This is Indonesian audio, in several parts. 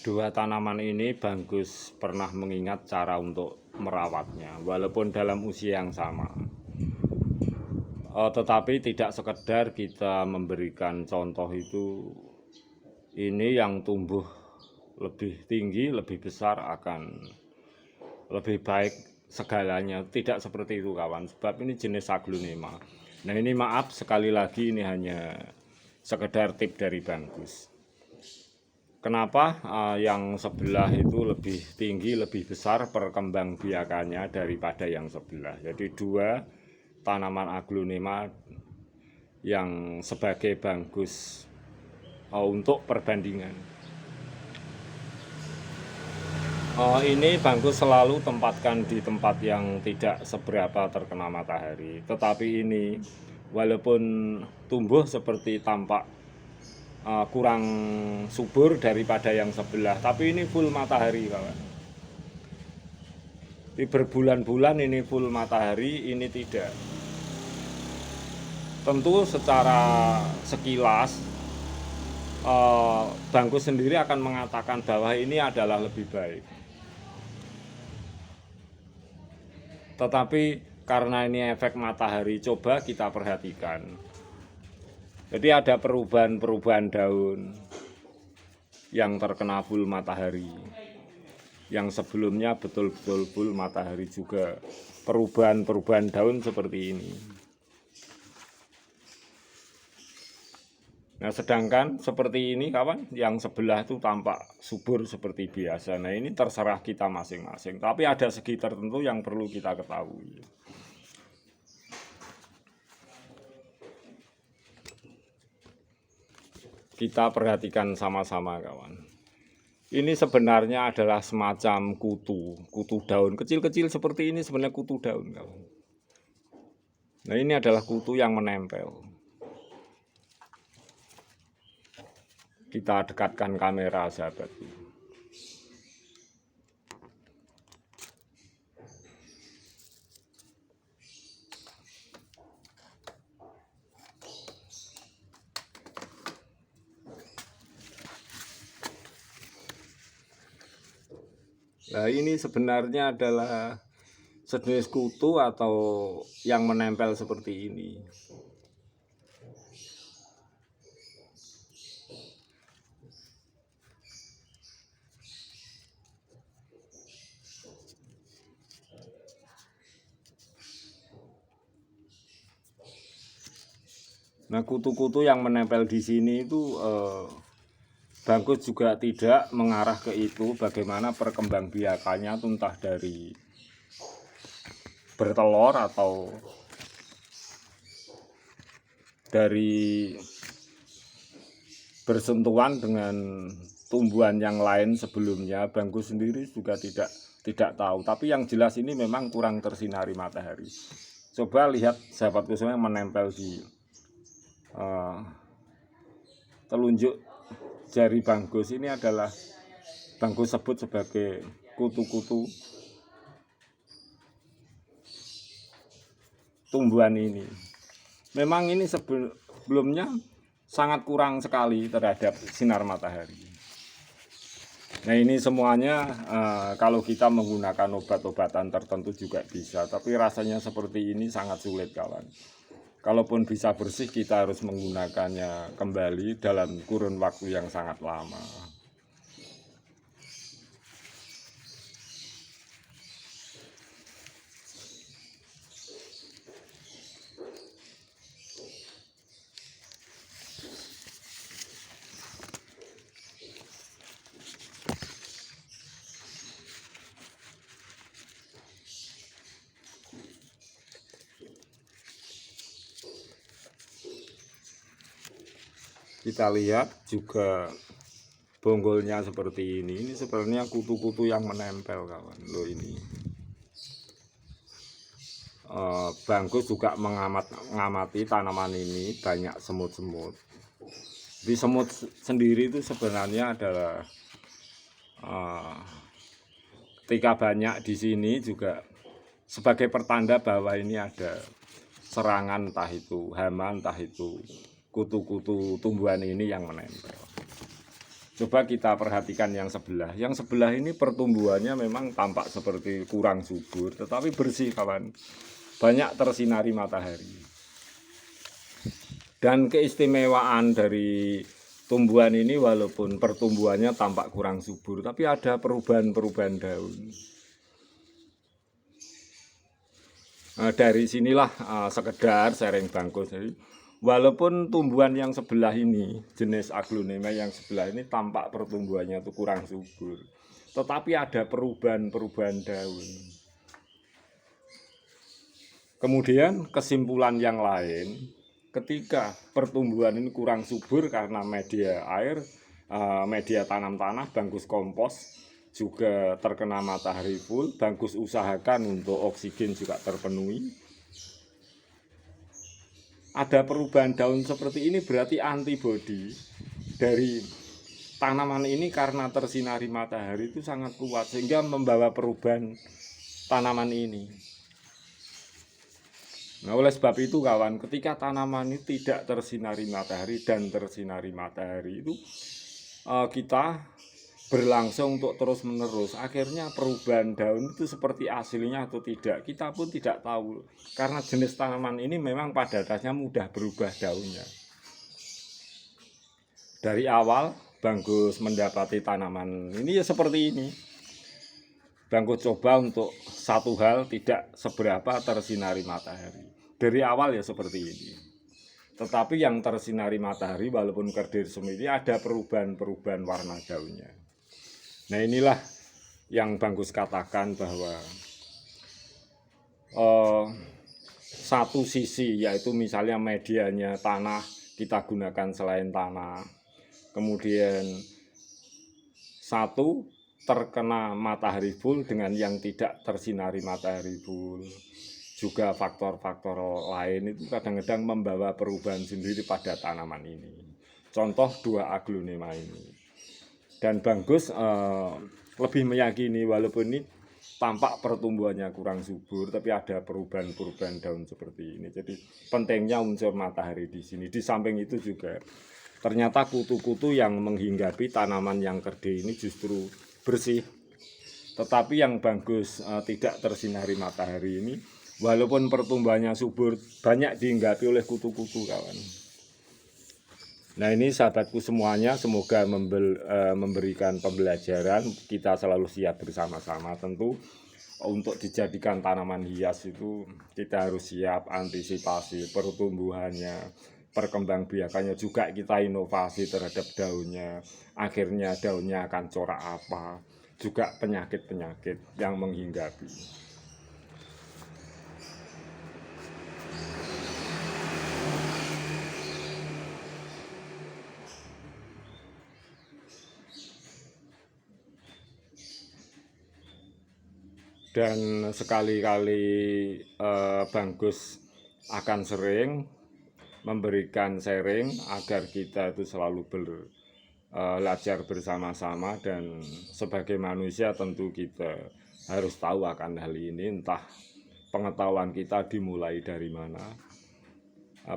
Dua tanaman ini Bagus pernah mengingat cara untuk merawatnya, walaupun dalam usia yang sama. Tetapi tidak sekedar kita memberikan contoh itu, ini yang tumbuh lebih tinggi, lebih besar akan lebih baik segalanya. Tidak seperti itu kawan, sebab ini jenis aglonema. Nah ini maaf sekali lagi, ini hanya sekedar tip dari Bagus. Kenapa yang sebelah itu lebih tinggi, lebih besar perkembangbiakannya daripada yang sebelah. Jadi dua tanaman aglonema yang sebagai Bagus untuk perbandingan. Ini Bagus selalu tempatkan di tempat yang tidak seberapa terkena matahari. Tetapi ini walaupun tumbuh seperti tampak kurang subur daripada yang sebelah, tapi ini full matahari kawan. Di berbulan-bulan ini full matahari, ini tidak. Tentu secara sekilas Bagus sendiri akan mengatakan bahwa ini adalah lebih baik. Tetapi karena ini efek matahari, coba kita perhatikan. Jadi ada perubahan daun yang terkena full matahari. Yang sebelumnya betul-betul full matahari juga. Perubahan daun seperti ini. Nah sedangkan seperti ini kawan, yang sebelah itu tampak subur seperti biasa. Nah ini terserah kita masing-masing. Tapi ada segi tertentu yang perlu kita ketahui. Kita perhatikan sama-sama kawan. Ini sebenarnya adalah semacam kutu daun kecil-kecil seperti ini, sebenarnya kutu daun kawan. Nah ini adalah kutu yang menempel. Kita dekatkan kamera sahabat. Nah ini sebenarnya adalah sejenis kutu atau yang menempel seperti ini. Nah kutu-kutu yang menempel di sini itu Bagus juga tidak mengarah ke itu, bagaimana perkembangbiakannya entah dari bertelur atau dari bersentuhan dengan tumbuhan yang lain sebelumnya. Bagus sendiri juga tidak tahu, tapi yang jelas ini memang kurang tersinari matahari. Coba lihat sahabatku semua yang menempel di telunjuk jari Bagus ini adalah Bagus sebut sebagai kutu-kutu tumbuhan ini. Memang ini sebelumnya sangat kurang sekali terhadap sinar matahari. Nah ini semuanya kalau kita menggunakan obat-obatan tertentu juga bisa, tapi rasanya seperti ini sangat sulit kawan. Kalaupun bisa bersih, kita harus menggunakannya kembali dalam kurun waktu yang sangat lama. Kita lihat juga bonggolnya seperti ini. Ini sebenarnya kutu-kutu yang menempel kawan. Loh ini. Bagus juga mengamati tanaman ini banyak semut-semut. Di semut sendiri itu sebenarnya adalah ketika banyak di sini juga sebagai pertanda bahwa ini ada serangan, entah itu hama, entah itu kutu-kutu tumbuhan ini yang menempel. Coba kita perhatikan yang sebelah. Yang sebelah ini pertumbuhannya memang tampak seperti kurang subur, tetapi bersih kawan. Banyak tersinari matahari. Dan keistimewaan dari tumbuhan ini walaupun pertumbuhannya tampak kurang subur, tapi ada perubahan-perubahan daun. Nah, dari sinilah sekedar sharing Bangkus. Jadi, walaupun tumbuhan yang sebelah ini, jenis aglonema yang sebelah ini tampak pertumbuhannya itu kurang subur, tetapi ada perubahan-perubahan daun. Kemudian kesimpulan yang lain, ketika pertumbuhan ini kurang subur karena media air, media tanam tanah, Bangkus kompos, juga terkena matahari full, Bangkus usahakan untuk oksigen juga terpenuhi. Ada perubahan daun seperti ini berarti antibodi dari tanaman ini karena tersinari matahari itu sangat kuat sehingga membawa perubahan tanaman ini. Nah, oleh sebab itu kawan, ketika tanaman ini tidak tersinari matahari dan tersinari matahari itu kita berlangsung untuk terus menerus, akhirnya perubahan daun itu seperti aslinya atau tidak kita pun tidak tahu, karena jenis tanaman ini memang pada dasarnya mudah berubah daunnya. Dari awal Bangkus mendapati tanaman ini ya seperti ini, Bangkus coba untuk satu hal tidak seberapa tersinari matahari. Dari awal ya seperti ini. Tetapi yang tersinari matahari walaupun kerdil sendiri ada perubahan-perubahan warna daunnya. Nah, inilah yang Bangkus katakan bahwa satu sisi yaitu misalnya medianya tanah kita gunakan selain tanah. Kemudian satu terkena matahari full dengan yang tidak tersinari matahari full. Juga faktor-faktor lain itu kadang-kadang membawa perubahan sendiri pada tanaman ini. Contoh 2 aglonema ini. Dan Bangkus lebih meyakini walaupun ini tampak pertumbuhannya kurang subur, tapi ada perubahan-perubahan daun seperti ini. Jadi pentingnya unsur matahari di sini. Di samping itu juga ternyata kutu-kutu yang menghinggapi tanaman yang kerdil ini justru bersih. Tetapi yang Bangkus tidak tersinari matahari ini, walaupun pertumbuhannya subur, banyak dihinggapi oleh kutu-kutu kawan. Nah, ini sahabatku semuanya, semoga memberikan pembelajaran. Kita selalu siap bersama-sama. Tentu untuk dijadikan tanaman hias itu kita harus siap antisipasi pertumbuhannya, perkembangbiakannya, juga kita inovasi terhadap daunnya. Akhirnya daunnya akan corak apa, juga penyakit-penyakit yang menghinggapi. Dan sekali-kali Bangkus akan sering memberikan sharing agar kita itu selalu belajar bersama-sama, dan sebagai manusia tentu kita harus tahu akan hal ini, entah pengetahuan kita dimulai dari mana,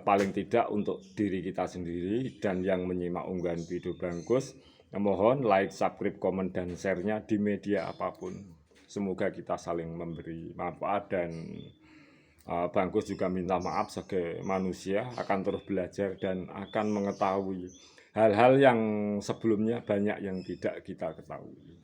paling tidak untuk diri kita sendiri. Dan yang menyimak unggahan video Bangkus, mohon like, subscribe, komen, dan share-nya di media apapun. Semoga kita saling memberi manfaat, dan Bangkus juga minta maaf sebagai manusia, akan terus belajar dan akan mengetahui hal-hal yang sebelumnya banyak yang tidak kita ketahui.